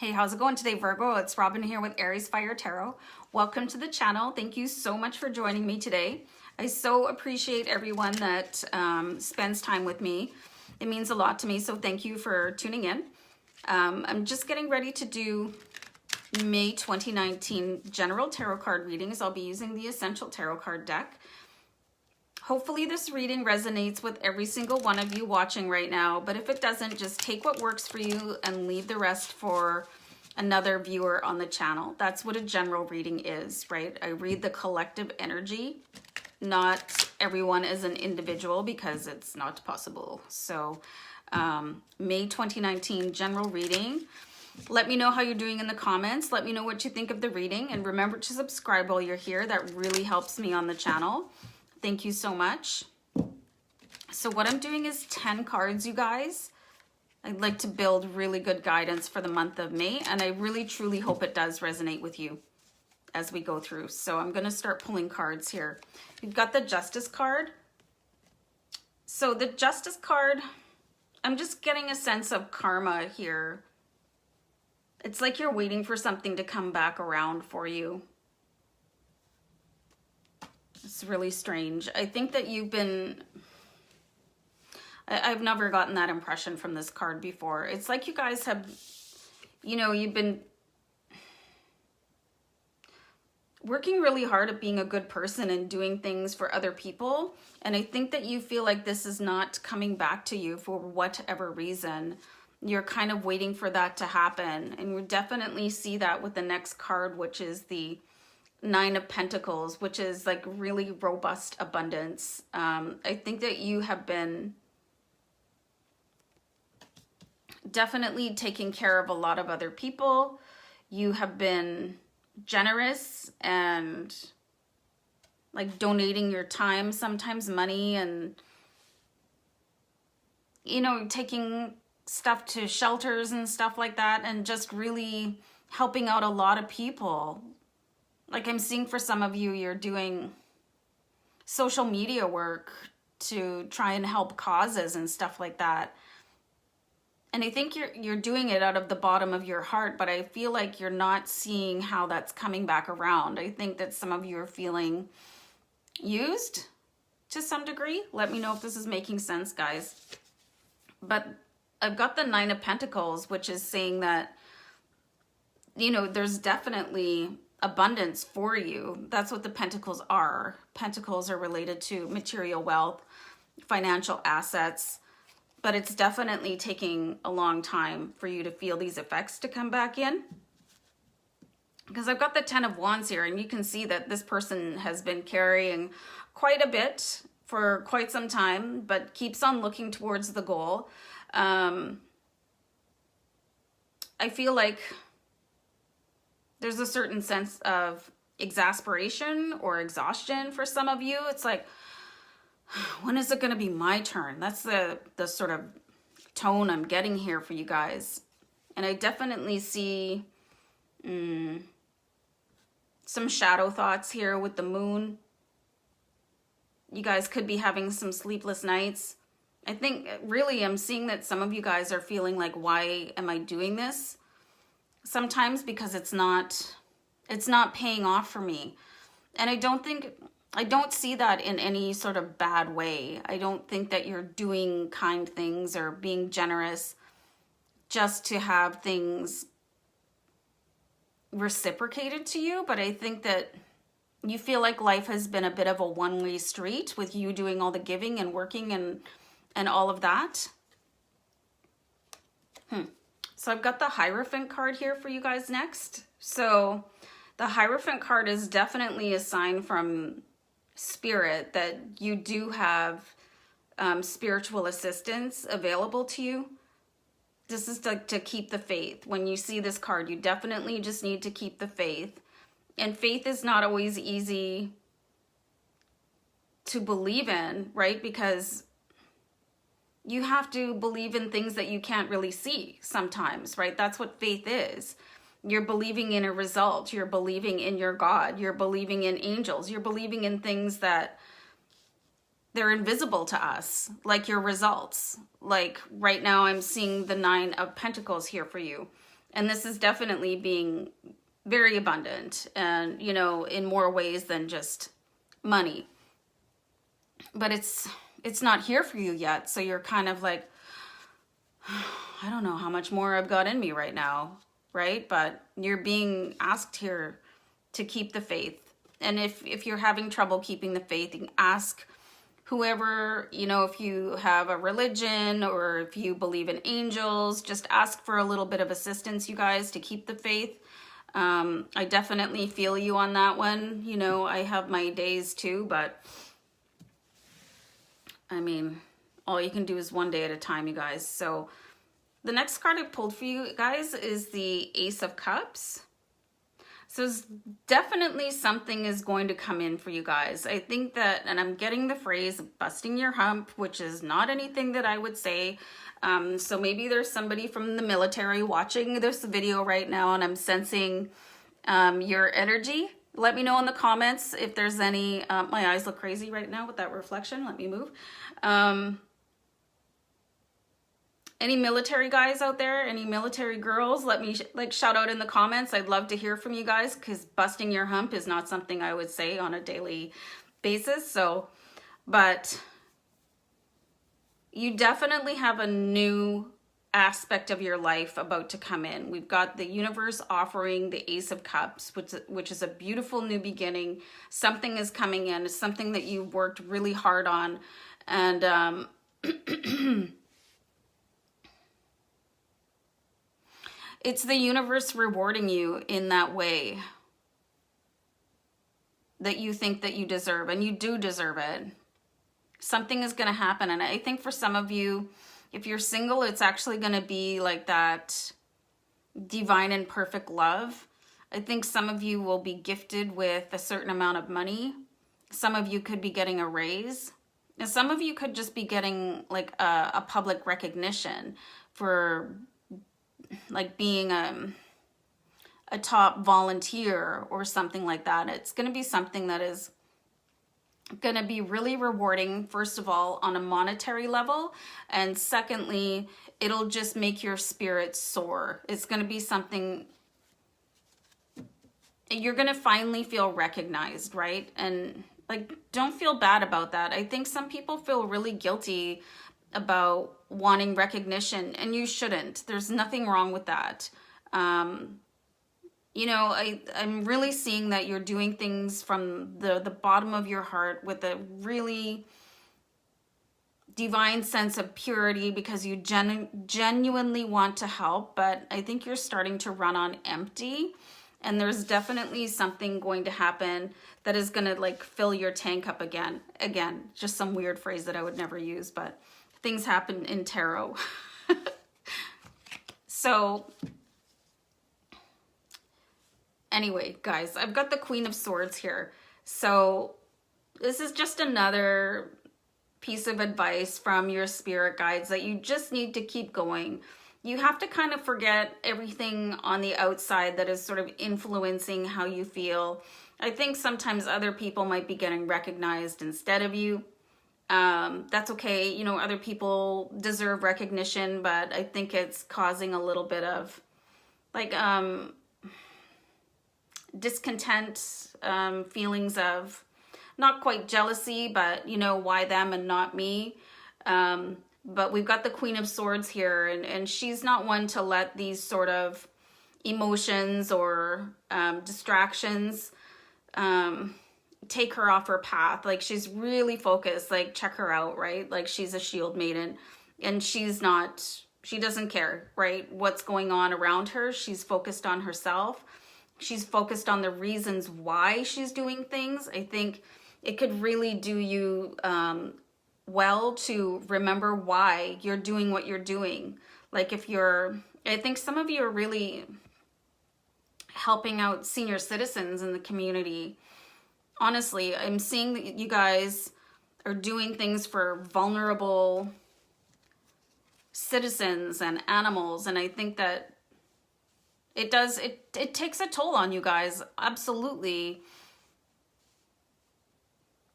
Hey, how's it going today, Virgo? It's Robin here with AriesFireTarot. Welcome to the channel. Thank you so much for joining me today. I so appreciate everyone that spends time with me. It means a lot to me, so thank you for tuning in. I'm just getting ready to do May 2019 general tarot card readings. I'll be using the Essential Tarot card deck. Hopefully this reading resonates with every single one of you watching right now, but if it doesn't, just take what works for you and leave the rest for another viewer on the channel. That's what a general reading is, right? I read the collective energy, not everyone as an individual, because it's not possible. So May 2019 general reading. Let me know how you're doing in the comments. Let me know what you think of the reading, and remember to subscribe while you're here. That really helps me on the channel. Thank you so much. So what I'm doing is 10 cards, you guys. I'd like to build really good guidance for the month of May, and I really truly hope it does resonate with you as we go through. So I'm going to start pulling cards here. You've got the Justice card. So the Justice card, I'm just getting a sense of karma here. It's like you're waiting for something to come back around for you. It's really strange. I think that you've been... I've never gotten that impression from this card before. It's like you guys have, you know, you've been working really hard at being a good person and doing things for other people. And I think that you feel like this is not coming back to you for whatever reason. You're kind of waiting for that to happen. And we definitely see that with the next card, which is the Nine of Pentacles, which is like really robust abundance. I think that you have been definitely taking care of a lot of other people. You have been generous and like donating your time, sometimes money, and, you know, taking stuff to shelters and stuff like that, and just really helping out a lot of people. Like I'm seeing for some of you, you're doing social media work to try and help causes and stuff like that. And I think you're doing it out of the bottom of your heart, but I feel like you're not seeing how that's coming back around. I think that some of you are feeling used to some degree. Let me know if this is making sense, guys. But I've got the Nine of Pentacles, which is saying that, you know, there's definitely abundance for you. That's what the pentacles are. Pentacles are related to material wealth, financial assets, but it's definitely taking a long time for you to feel these effects to come back in. Because I've got the Ten of Wands here, and you can see that this person has been carrying quite a bit for quite some time, but keeps on looking towards the goal. I feel like there's a certain sense of exasperation or exhaustion for some of you. It's like, when is it going to be my turn? That's the sort of tone I'm getting here for you guys. And I definitely see some shadow thoughts here with the moon. You guys could be having some sleepless nights. I think really I'm seeing that some of you guys are feeling like, why am I doing this? Sometimes because it's not paying off for me. And I don't see that in any sort of bad way. I don't think that you're doing kind things or being generous just to have things reciprocated to you. But I think that you feel like life has been a bit of a one-way street with you doing all the giving and working and all of that. So I've got the Hierophant card here for you guys next. So the Hierophant card is definitely a sign from Spirit that you do have spiritual assistance available to you. This is to keep the faith. When you see this card, you definitely just need to keep the faith. And faith is not always easy to believe in, right? Because you have to believe in things that you can't really see sometimes, right? That's what faith is. You're believing in a result. You're believing in your God. You're believing in angels. You're believing in things that they're invisible to us, like your results. Like right now I'm seeing the Nine of Pentacles here for you. And this is definitely being very abundant and, you know, in more ways than just money. But it's not here for you yet. So you're kind of like, I don't know how much more I've got in me right now, right? But you're being asked here to keep the faith. And if you're having trouble keeping the faith, you can ask whoever, you know, if you have a religion or if you believe in angels, just ask for a little bit of assistance, you guys, to keep the faith. I definitely feel you on that one. You know, I have my days too, but I mean, all you can do is one day at a time, you guys. So the next card I pulled for you guys is the Ace of Cups. So it's definitely something is going to come in for you guys. I think that, and I'm getting the phrase busting your hump, which is not anything that I would say. So maybe there's somebody from the military watching this video right now and I'm sensing your energy. Let me know in the comments if there's any, my eyes look crazy right now with that reflection. Let me move. Any military guys out there, any military girls, let me shout out in the comments. I'd love to hear from you guys because busting your hump is not something I would say on a daily basis. So, but you definitely have a new aspect of your life about to come in. We've got the universe offering the Ace of Cups, which is a beautiful new beginning. Something is coming in. It's something that you've worked really hard on. And it's the universe rewarding you in that way that you think that you deserve, and you do deserve it. Something is going to happen. And I think for some of you, if you're single, it's actually going to be like that divine and perfect love. I think some of you will be gifted with a certain amount of money. Some of you could be getting a raise. And some of you could just be getting like a public recognition for like being a top volunteer or something like that. It's going to be something that is going to be really rewarding, first of all, on a monetary level. And secondly, it'll just make your spirit soar. It's going to be something you're going to finally feel recognized, right? And like, don't feel bad about that. I think some people feel really guilty about wanting recognition, and you shouldn't. There's nothing wrong with that. You know, I'm really seeing that you're doing things from the bottom of your heart with a really divine sense of purity because you genuinely want to help, but I think you're starting to run on empty, and there's definitely something going to happen that is going to like fill your tank up again. Again, just some weird phrase that I would never use, but things happen in tarot. So anyway, guys, I've got the Queen of Swords here. So this is just another piece of advice from your spirit guides that you just need to keep going. You have to kind of forget everything on the outside that is sort of influencing how you feel. I think sometimes other people might be getting recognized instead of you. That's okay. You know, other people deserve recognition, but I think it's causing a little bit of like discontent, feelings of not quite jealousy, but you know, why them and not me? But we've got the Queen of Swords here, and she's not one to let these sort of emotions or distractions take her off her path. Like, she's really focused. Like, check her out, right? Like, she's a shield maiden, and she doesn't care, right, what's going on around her. She's focused on herself. She's focused on the reasons why she's doing things. I think it could really do you well to remember why you're doing what you're doing. Like, I think some of you are really helping out senior citizens in the community. Honestly, I'm seeing that you guys are doing things for vulnerable citizens and animals, and I think that it takes a toll on you guys, absolutely.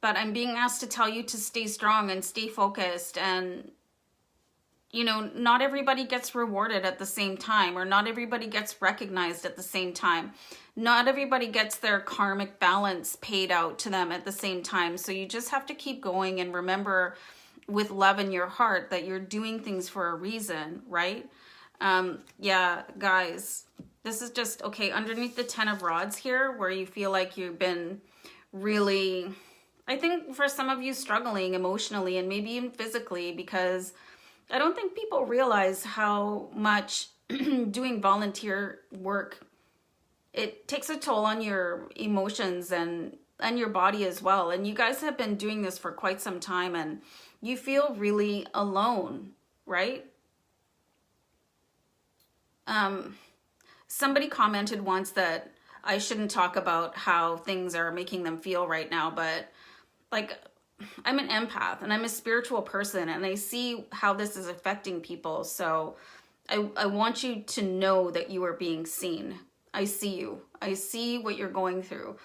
But I'm being asked to tell you to stay strong and stay focused, and you know, not everybody gets rewarded at the same time, or not everybody gets recognized at the same time. Not everybody gets their karmic balance paid out to them at the same time. So you just have to keep going and remember with love in your heart that you're doing things for a reason, right? Yeah, guys, this is just, okay, underneath the 10 of Rods here, where you feel like you've been really, I think for some of you, struggling emotionally and maybe even physically, because I don't think people realize how much doing volunteer work, it takes a toll on your emotions and your body as well. And you guys have been doing this for quite some time, and you feel really alone, right? Somebody commented once that I shouldn't talk about how things are making them feel right now, but like, I'm an empath and I'm a spiritual person, and I see how this is affecting people. So I want you to know that you are being seen. I see you. I see what you're going through.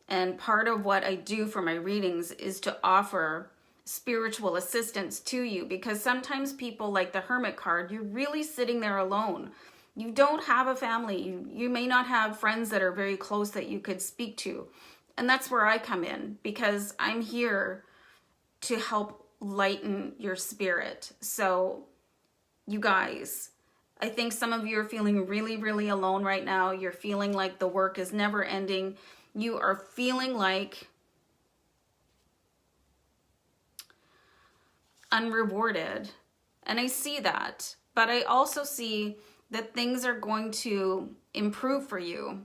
And part of what I do for my readings is to offer spiritual assistance to you, because sometimes people, like the Hermit card, you're really sitting there alone. You don't have a family. You may not have friends that are very close that you could speak to. And that's where I come in, because I'm here to help lighten your spirit. So you guys, I think some of you are feeling really, really alone right now. You're feeling like the work is never ending. You are feeling like unrewarded. And I see that. But I also see that things are going to improve for you.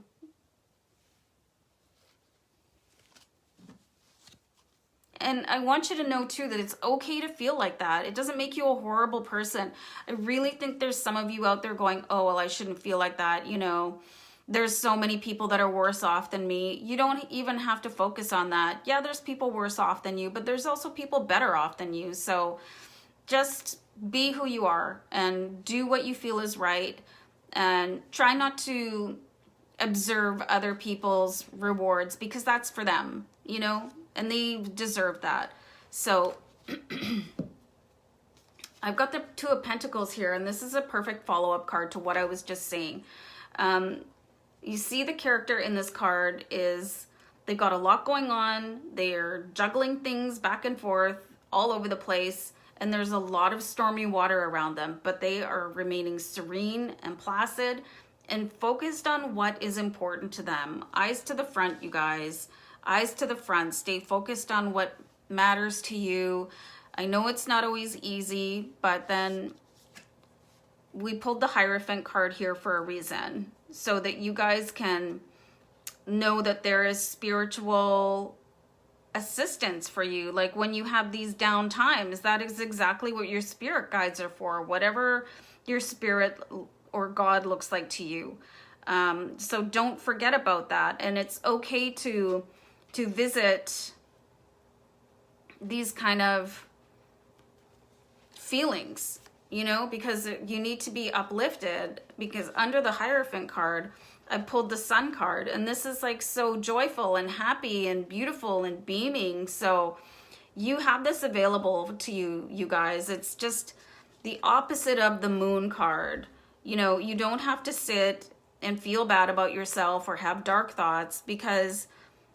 And I want you to know too that it's okay to feel like that. It doesn't make you a horrible person. I really think there's some of you out there going, oh, well, I shouldn't feel like that. You know, there's so many people that are worse off than me. You don't even have to focus on that. Yeah, there's people worse off than you, but there's also people better off than you. So just be who you are and do what you feel is right, and try not to observe other people's rewards, because that's for them, you know, and they deserve that. So I've got the Two of Pentacles here, and this is a perfect follow-up card to what I was just saying. You see the character in this card is, they've got a lot going on. They're juggling things back and forth all over the place, and there's a lot of stormy water around them, but they are remaining serene and placid and focused on what is important to them. Eyes to the front, you guys. Eyes to the front. Stay focused on what matters to you. I know it's not always easy, but then we pulled the Hierophant card here for a reason, so that you guys can know that there is spiritual assistance for you. Like when you have these down times, that is exactly what your spirit guides are for, whatever your spirit or God looks like to you. So don't forget about that. And it's okay to visit these kind of feelings, you know, because you need to be uplifted. Because under the Hierophant card, I pulled the Sun card, and this is like so joyful and happy and beautiful and beaming. So you have this available to you, you guys. It's just the opposite of the Moon card. You know, you don't have to sit and feel bad about yourself or have dark thoughts, because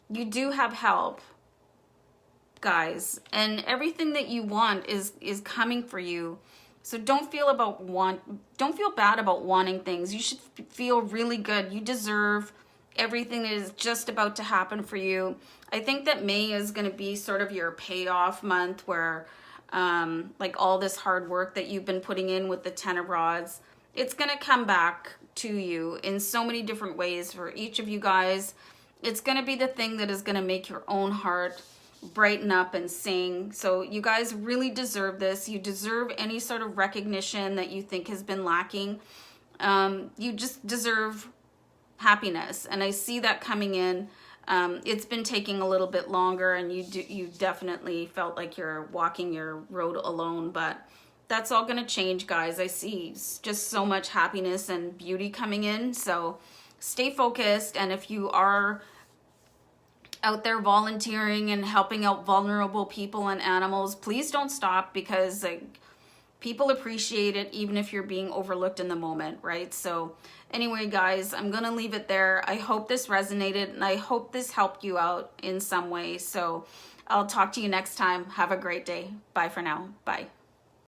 you do have help, guys, and everything that you want is coming for you. So don't feel bad about wanting things. You should feel really good. You deserve everything that is just about to happen for you. I think that May is going to be sort of your payoff month, where like all this hard work that you've been putting in with the Ten of Rods, it's going to come back to you in so many different ways for each of you guys. It's going to be the thing that is going to make your own heart brighten up and sing. So you guys really deserve this. You deserve any sort of recognition that you think has been lacking. You just deserve happiness, and I see that coming in. It's been taking a little bit longer, and you definitely felt like you're walking your road alone, but that's all going to change, guys. I see just so much happiness and beauty coming in. So stay focused, and if you are out there volunteering and helping out vulnerable people and animals, please don't stop, because like people appreciate it even if you're being overlooked in the moment, right? So anyway, guys, I'm gonna leave it there. I hope this resonated, and I hope this helped you out in some way. So I'll talk to you next time. Have a great day. Bye for now. Bye.